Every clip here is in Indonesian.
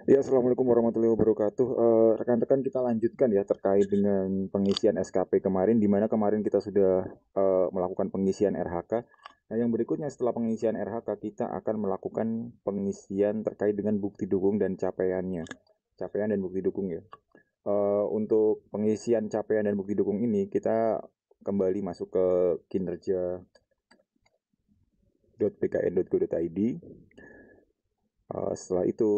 Ya, Assalamualaikum warahmatullahi wabarakatuh. Rekan-rekan kita lanjutkan ya terkait dengan pengisian SKP kemarin, di mana kemarin kita sudah melakukan pengisian RHK. Nah, yang berikutnya setelah pengisian RHK, kita akan melakukan pengisian terkait dengan bukti dukung dan capaiannya. Capaian dan bukti dukung ya. Untuk pengisian capaian dan bukti dukung ini, kita kembali masuk ke kinerja.bkn.go.id. Setelah itu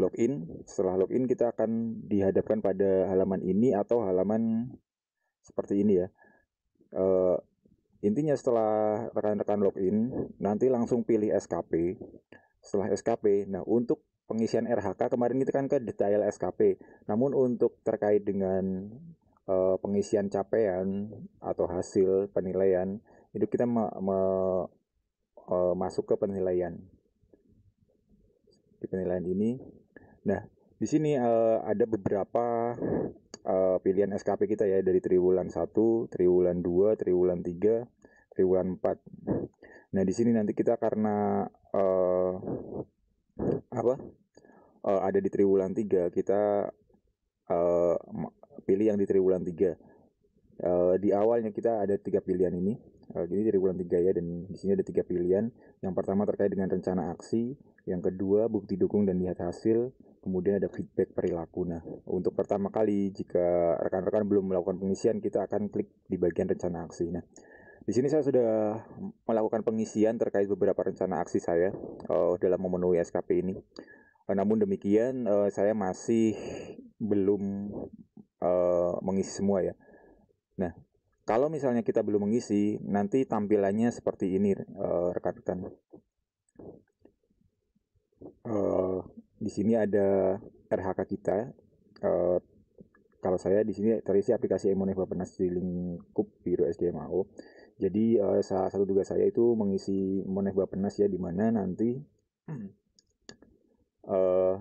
login. Setelah login kita akan dihadapkan pada halaman ini atau halaman seperti ini ya. Uh, Intinya setelah rekan-rekan login, nanti langsung pilih SKP. Setelah SKP, nah untuk pengisian RHK kemarin kita kan ke detail SKP. Namun untuk terkait dengan pengisian capaian atau hasil penilaian, itu kita masuk ke penilaian. Di penilaian ini, nah di sini ada beberapa pilihan SKP kita ya dari triwulan 1, triwulan 2, triwulan 3, triwulan 4. Nah, di sini nanti kita karena apa? Ada di triwulan 3, kita uh, pilih yang di triwulan 3. Di awalnya kita ada 3 pilihan ini. Jadi dari bulan 3 ya, dan di sini ada 3 pilihan. Yang pertama terkait dengan rencana aksi, yang kedua bukti dukung dan lihat hasil, kemudian ada feedback perilaku. Nah, untuk pertama kali jika rekan-rekan belum melakukan pengisian, kita akan klik di bagian rencana aksi. Nah, di sini saya sudah melakukan pengisian terkait beberapa rencana aksi saya dalam memenuhi SKP ini. Namun demikian, saya masih belum mengisi semua ya. Nah, kalau misalnya kita belum mengisi, nanti tampilannya seperti ini, rekan-rekan. Di sini ada RHK kita. Uh, Kalau saya di sini terisi aplikasi Emoneh Bappenas di lingkup Biro SDM AO. Jadi salah satu tugas saya itu mengisi Moneh Bappenas ya, di mana nanti uh,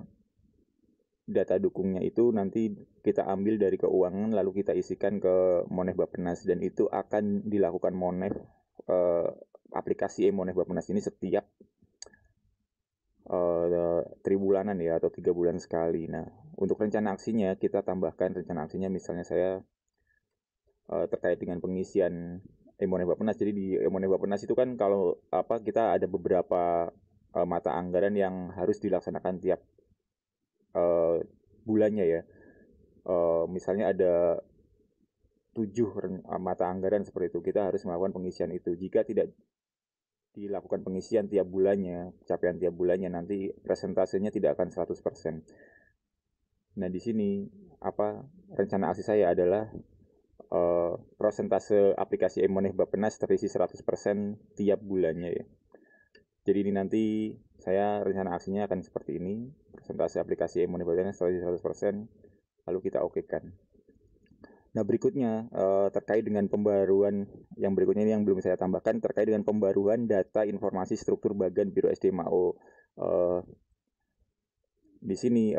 data dukungnya itu nanti kita ambil dari keuangan lalu kita isikan ke Moneh Bappenas, dan itu akan dilakukan Moneh aplikasi Moneh Bappenas ini setiap tribulanan ya, atau 3 bulan sekali. Nah, untuk rencana aksinya kita tambahkan rencana aksinya, misalnya saya terkait dengan pengisian Moneh Bappenas. Jadi di Moneh Bappenas itu kan kalau apa kita ada beberapa mata anggaran yang harus dilaksanakan tiap uh, bulannya ya. Misalnya ada 7 mata anggaran seperti itu, kita harus melakukan pengisian itu. Jika tidak dilakukan pengisian tiap bulannya, capaian tiap bulannya, nanti presentasenya tidak akan 100%. Nah, di sini apa rencana aksi saya adalah prosentase aplikasi Emoneh Bappenas terisi 100% tiap bulannya ya. Jadi ini nanti saya rencana aksinya akan seperti ini. Presentasi aplikasi Emoneh Bappenas terisi 100%, lalu kita okekan. Nah, berikutnya terkait dengan pembaruan yang berikutnya ini yang belum saya tambahkan, terkait dengan pembaruan data informasi struktur bagan Biro SDMAO. Di sini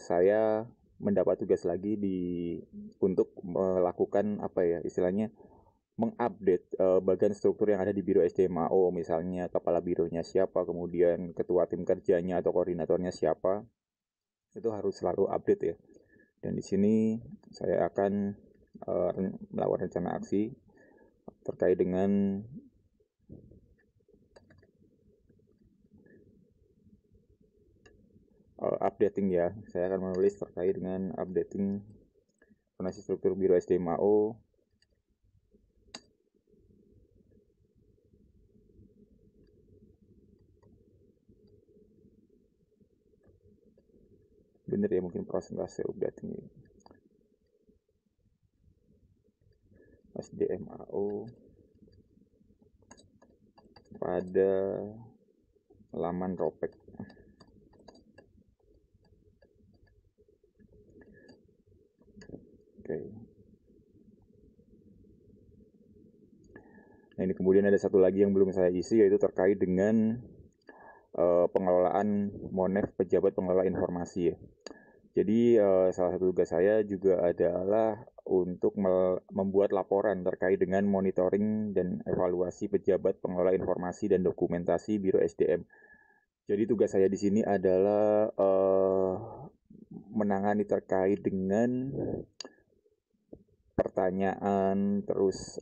saya mendapat tugas lagi untuk melakukan apa ya istilahnya, mengupdate bagian struktur yang ada di Biro SDMAO, misalnya kepala bironya siapa, kemudian ketua tim kerjanya atau koordinatornya siapa, itu harus selalu update ya. Dan di sini saya akan melakukan rencana aksi terkait dengan updating ya. Saya akan menulis terkait dengan updating informasi struktur Biro SDMAO. Bener ya, mungkin prosentase updating ini. SDMAO pada laman Ropek. Oke. Nah, ini kemudian ada satu lagi yang belum saya isi, yaitu terkait dengan pengelolaan Monef pejabat pengelola informasi ya. Jadi salah satu tugas saya juga adalah untuk membuat laporan terkait dengan monitoring dan evaluasi pejabat pengelola informasi dan dokumentasi Biro SDM. Jadi tugas saya di sini adalah menangani terkait dengan pertanyaan terus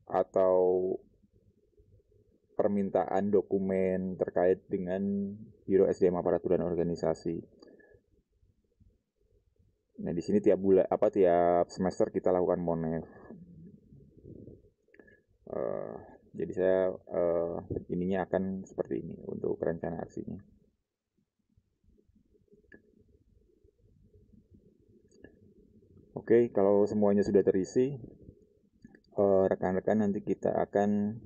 atau permintaan dokumen terkait dengan Biro SDM Aparatur dan Organisasi. Nah, di sini tiap semester kita lakukan monef. Jadi saya ininya akan seperti ini untuk rencana aksinya. Oke, kalau semuanya sudah terisi, rekan-rekan nanti kita akan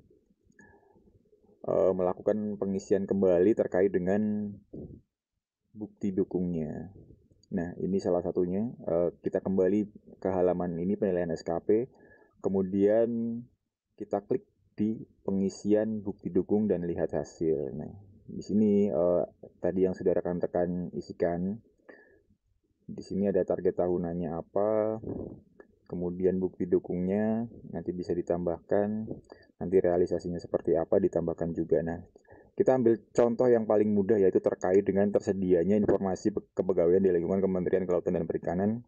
melakukan pengisian kembali terkait dengan bukti dukungnya. Nah, ini salah satunya. Kita kembali ke halaman ini, penilaian SKP. Kemudian kita klik di pengisian bukti dukung dan lihat hasil. Nah, di sini tadi yang sudah rekan-rekan isikan. Di sini ada target tahunannya apa, kemudian bukti dukungnya nanti bisa ditambahkan, nanti realisasinya seperti apa ditambahkan juga. Nah, kita ambil contoh yang paling mudah, yaitu terkait dengan tersedianya informasi kepegawaian di lingkungan Kementerian Kelautan dan Perikanan.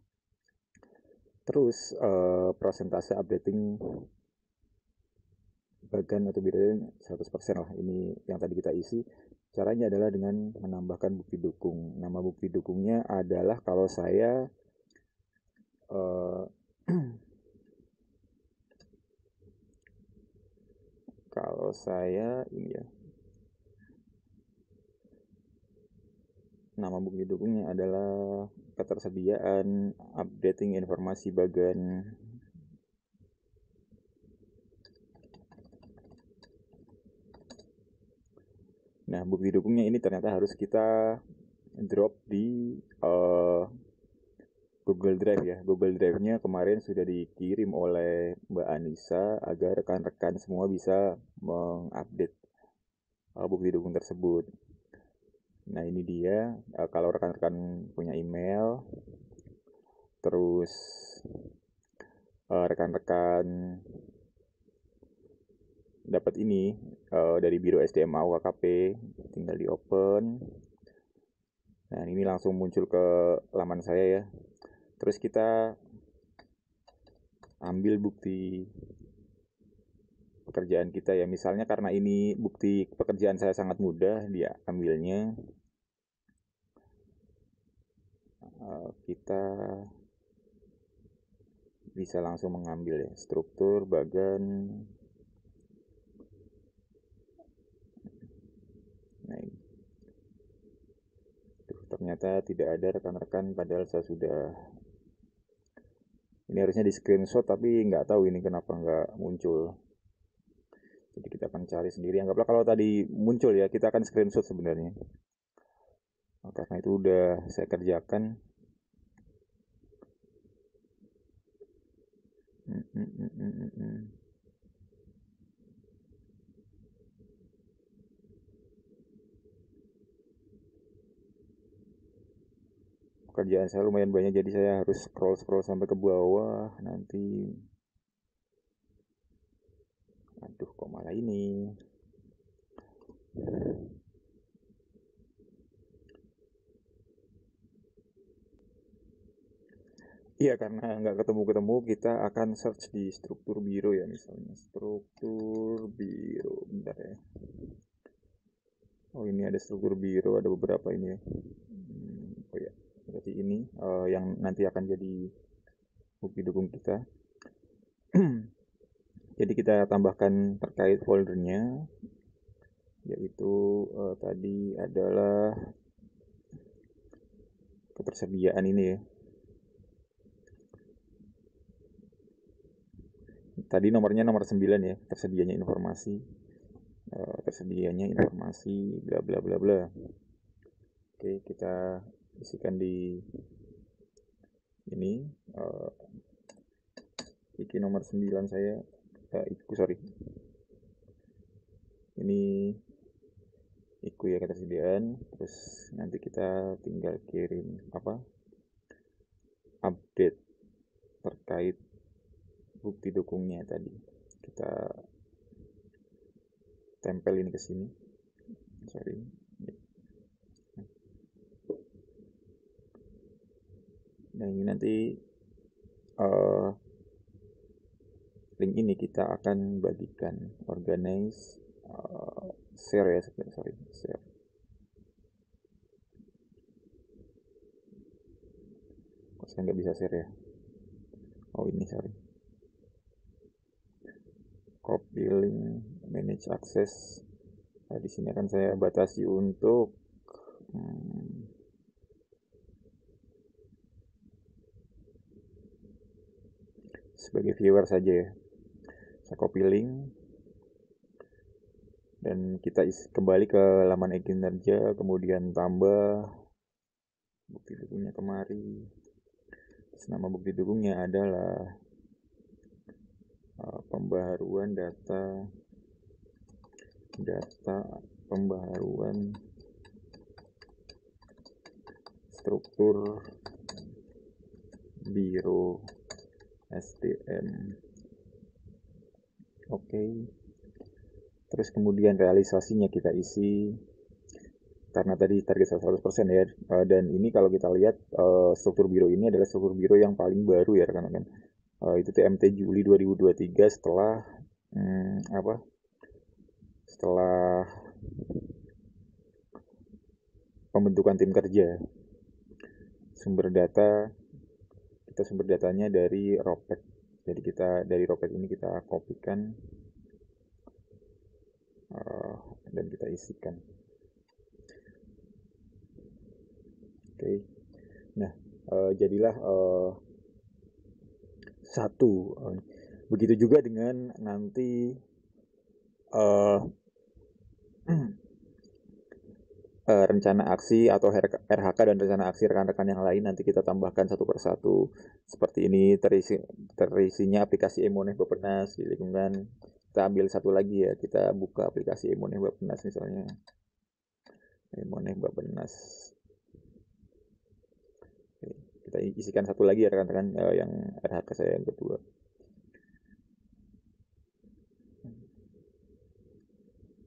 Terus persentase updating bagan atau bidang 100% lah, ini yang tadi kita isi. Caranya adalah dengan menambahkan bukti dukung. Nama bukti dukungnya adalah kalau saya ini ya, nama bukti dukungnya adalah ketersediaan updating informasi bagan. Nah, bukti dukungnya ini ternyata harus kita drop di Google Drive ya. Google Drive-nya kemarin sudah dikirim oleh Mbak Anissa agar rekan-rekan semua bisa mengupdate bukti dukung tersebut. Nah, ini dia. Kalau rekan-rekan punya email, terus rekan-rekan dapat ini dari Biro SDM AUKP, tinggal di open. Nah, ini langsung muncul ke laman saya ya. Terus kita ambil bukti pekerjaan kita ya. Misalnya karena ini bukti pekerjaan saya sangat mudah dia ambilnya. Kita bisa langsung mengambil ya, struktur bagan. Nah, ini. Ternyata tidak ada rekan-rekan, padahal saya sudah, ini harusnya di screenshot tapi nggak tahu ini kenapa nggak muncul. Jadi kita akan cari sendiri. Anggaplah kalau tadi muncul ya, kita akan screenshot sebenarnya. Nah, karena itu udah saya kerjakan. Pekerjaan saya lumayan banyak, jadi saya harus scroll sampai ke bawah nanti. Aduh, kok malah ini. Iya, karena nggak ketemu-ketemu, kita akan search di struktur biro ya, misalnya struktur biro. Bentar ya. Oh, ini ada struktur biro, ada beberapa ini ya. Oh ya, berarti ini yang nanti akan jadi bukti dukung kita. Jadi kita tambahkan terkait foldernya, yaitu tadi adalah ketersediaan ini ya. Tadi nomornya nomor 9 ya, tersedianya informasi. Bla bla bla bla. Oke, kita isikan di ini. Iki nomor 9 saya. Ini iku ya, ketersediaan. Terus nanti kita tinggal kirim update terkait bukti dukungnya tadi. Kita tempel ini ke sini. Nah ini nanti uh, link ini kita akan bagikan, organize, share ya, sorry, share. Kok saya nggak bisa share ya? Oh ini sorry. Copy link, manage access. Nah, di sini akan saya batasi untuk sebagai viewer saja ya. Saya copy link dan kita kembali ke laman e-kinerja, kemudian tambah bukti dukungnya kemari. Terus nama bukti dukungnya adalah pembaharuan data pembaharuan struktur Biro SDM. Oke. Terus kemudian realisasinya kita isi karena tadi target 100% ya. Dan ini kalau kita lihat struktur biro ini adalah struktur biro yang paling baru ya rekan-rekan. Itu TMT Juli 2023 setelah setelah pembentukan tim kerja. Sumber datanya dari Ropek. Jadi kita dari Ropek ini kita kopikan dan kita isikan. Oke. Nah, jadilah satu. Begitu juga dengan nanti rencana aksi atau RHK dan rencana aksi rekan-rekan yang lain nanti kita tambahkan satu persatu seperti ini. Terisinya aplikasi Emoneh Bappenas di lingkungan. Kita ambil satu lagi ya, kita buka aplikasi Emoneh Bappenas misalnya. Emoneh Bappenas. Oke, kita isikan satu lagi ya rekan-rekan, yang RHK saya yang kedua.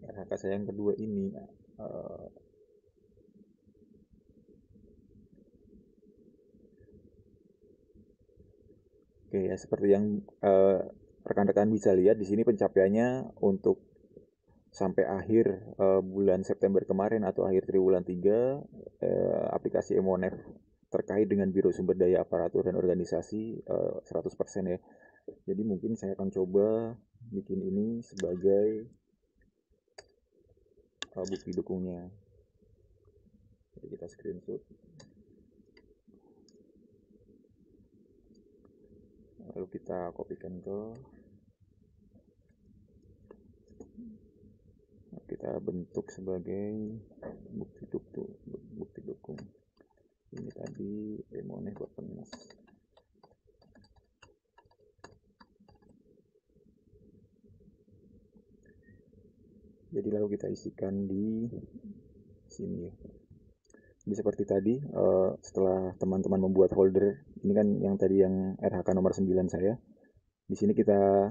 RHK saya yang kedua ini oke ya, seperti yang rekan-rekan bisa lihat di sini pencapaiannya untuk sampai akhir bulan September kemarin atau akhir triwulan 3 aplikasi Emonef terkait dengan Biro Sumber Daya Aparatur dan Organisasi 100% ya. Jadi mungkin saya akan coba bikin ini sebagai bukti dukungnya. Jadi kita screenshot. Lalu kita kopikan kita bentuk sebagai bukti dukung. Ini tadi Emoneh Bappenas. Jadi lalu kita isikan di sini ya. Jadi seperti tadi, setelah teman-teman membuat folder, ini kan yang tadi yang RHK nomor 9 saya. Di sini kita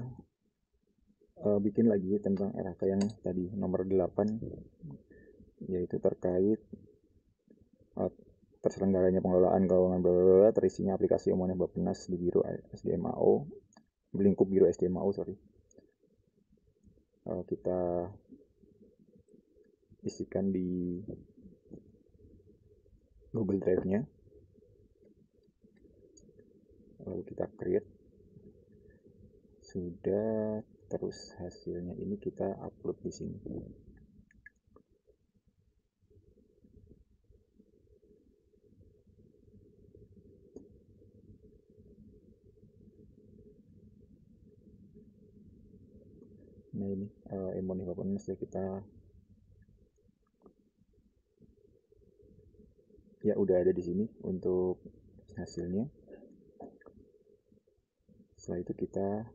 bikin lagi tentang RHK yang tadi nomor 8, yaitu terkait terselenggaranya pengelolaan keuangan bla terisinya aplikasi Emoneh Bappenas di Biro SDMAO, lingkup Biro SDMAO sorry. Kita isikan di Google Drive-nya, lalu kita create, sudah, terus hasilnya ini kita upload di sini. Nah ini Emoneh Bappenas ya, kita ya udah ada di sini untuk hasilnya. Setelah itu kita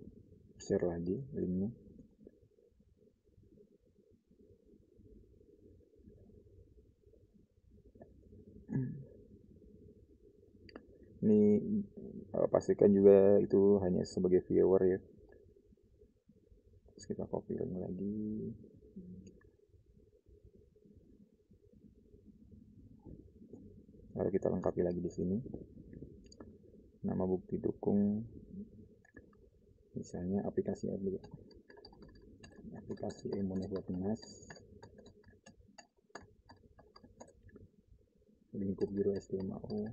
share lagi linknya. Ini pastikan juga itu hanya sebagai viewer ya. Terus kita copy lagi. Lalu kita lengkapi lagi di sini. nama bukti dukung, misalnya aplikasi Emoneh Bappenas, lingkup biru STMAU,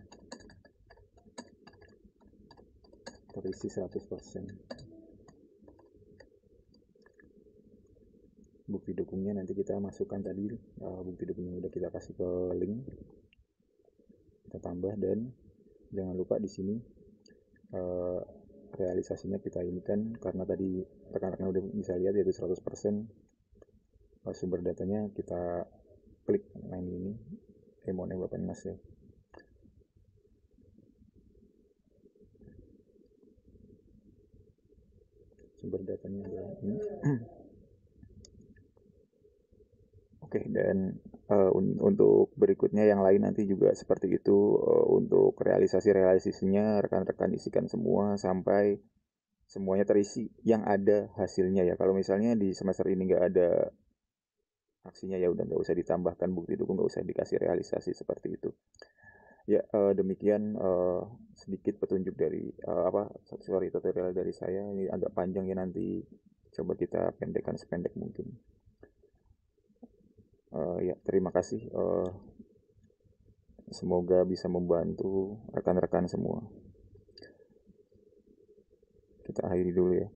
terisi 100%. Bukti dukungnya nanti kita masukkan tadi, bukti dukungnya udah kita kasih ke link, kita tambah, dan jangan lupa di sini realisasinya kita ini kan, karena tadi rekan-rekan udah bisa lihat yaitu 100%, sumber datanya kita klik main ini Emoneh Bappenas ya. Sumber datanya adalah ini. Oke, dan untuk berikutnya yang lain nanti juga seperti itu. Untuk realisasinya rekan-rekan isikan semua sampai semuanya terisi yang ada hasilnya ya. Kalau misalnya di semester ini nggak ada aksinya, ya udah nggak usah ditambahkan bukti dukung, nggak usah dikasih realisasi seperti itu ya. Demikian sedikit petunjuk dari tutorial dari saya. Ini agak panjang ya, nanti coba kita pendekkan sependek mungkin. Ya, terima kasih. Semoga bisa membantu rekan-rekan semua. Kita akhiri dulu ya.